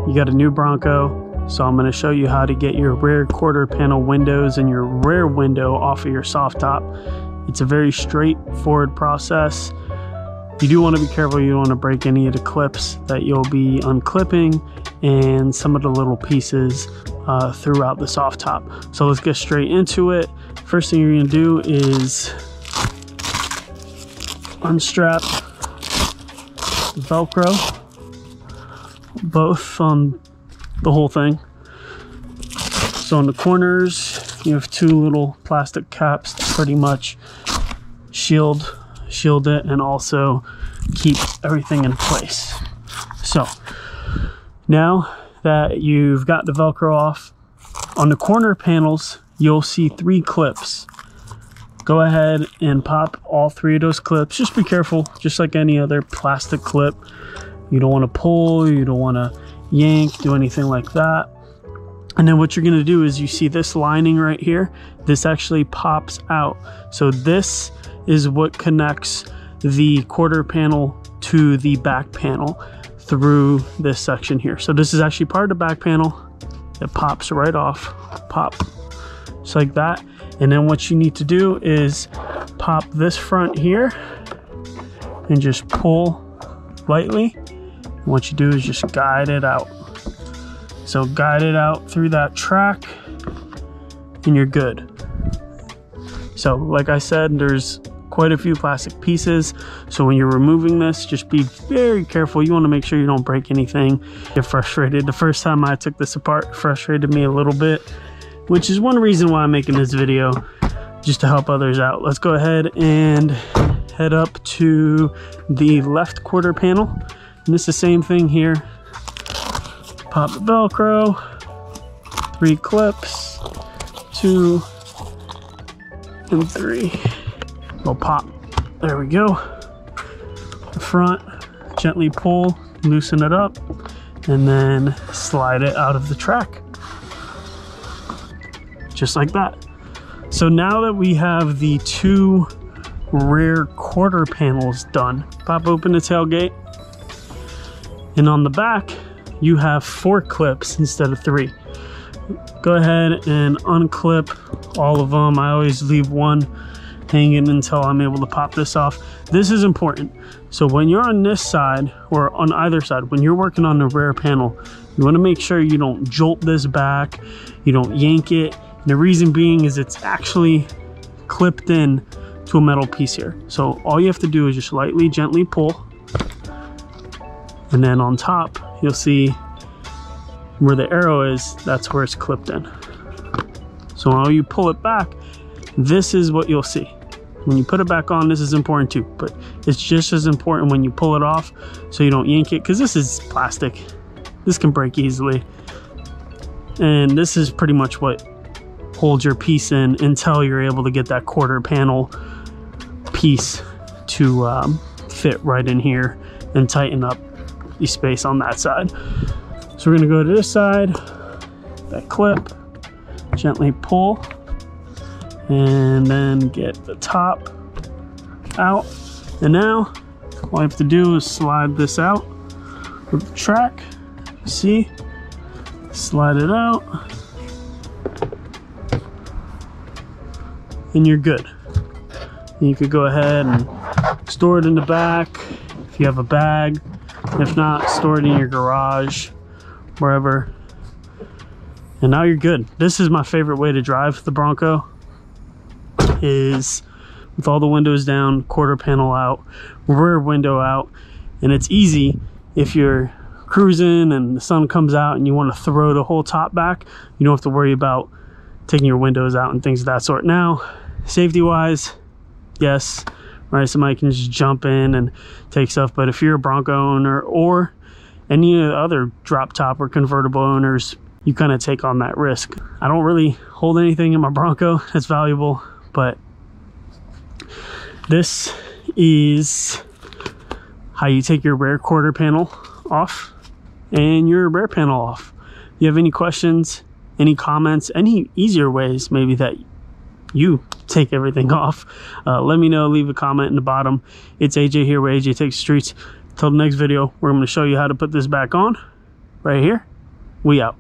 you got a new Bronco, so I'm going to show you how to get your rear quarter panel windows and your rear window off of your soft top. It's a very straightforward process. You do want to be careful, you don't want to break any of the clips that you'll be unclipping and some of the little pieces throughout the soft top. So let's get straight into it. First thing you're going to do is unstrap the Velcro, both on the whole thing. So on the corners, you have two little plastic caps to pretty much shield it and also keep everything in place. So now that you've got the Velcro off, on the corner panels you'll see 3 clips. Go ahead and pop all 3 of those clips. Just be careful, just like any other plastic clip. You don't want to pull, you don't want to yank, do anything like that. And then what you're going to do is, you see this lining right here, this actually pops out. So this is what connects the quarter panel to the back panel through this section here. So this is actually part of the back panel. It pops right off, pop, just like that. And then what you need to do is pop this front here and just pull lightly. And what you do is just guide it out. So guide it out through that track and you're good. So like I said, there's quite a few plastic pieces. So when you're removing this, just be very careful. You want to make sure you don't break anything. Get frustrated. The first time I took this apart, frustrated me a little bit, which is one reason why I'm making this video, just to help others out. Let's go ahead and head up to the left quarter panel. And it's the same thing here. Pop the Velcro, 3 clips, 2 and 3. We'll pop, there we go. The front, gently pull, loosen it up, and then slide it out of the track. Just like that. So now that we have the 2 rear quarter panels done, pop open the tailgate, and on the back you have 4 clips instead of 3. Go ahead and unclip all of them. I always leave one hanging until I'm able to pop this off. This is important. So when you're on this side or on either side, when you're working on the rear panel, you want to make sure you don't jolt this back, you don't yank it. And the reason being is it's actually clipped in to a metal piece here. So all you have to do is just lightly, gently pull. And then on top, you'll see where the arrow is, that's where it's clipped in. So while you pull it back, this is what you'll see. When you put it back on, this is important too, but it's just as important when you pull it off so you don't yank it, because this is plastic. This can break easily. And this is pretty much what holds your piece in until you're able to get that quarter panel piece to fit right in here and tighten up the space on that side. So we're gonna go to this side, that clip, gently pull, and then get the top out. And now all I have to do is slide this out with the track. See, slide it out, and you're good. And you could go ahead and store it in the back if you have a bag. If not, store it in your garage, wherever. And now you're good. This is my favorite way to drive the Bronco, is with all the windows down, quarter panel out, rear window out. And it's easy if you're cruising and the sun comes out and you want to throw the whole top back. You don't have to worry about taking your windows out and things of that sort. Now, safety wise, yes, right, somebody can just jump in and take stuff, but if you're a Bronco owner or any other drop top or convertible owners, you kind of take on that risk. I don't really hold anything in my Bronco that's valuable, but this is how you take your rear quarter panel off and your rear panel off. If you have any questions, any comments, any easier ways maybe that you take everything off, let me know. Leave a comment in the bottom. It's AJ here with AJ Takes the Streets. Till the next video, where I'm going to show you how to put this back on right here, We out.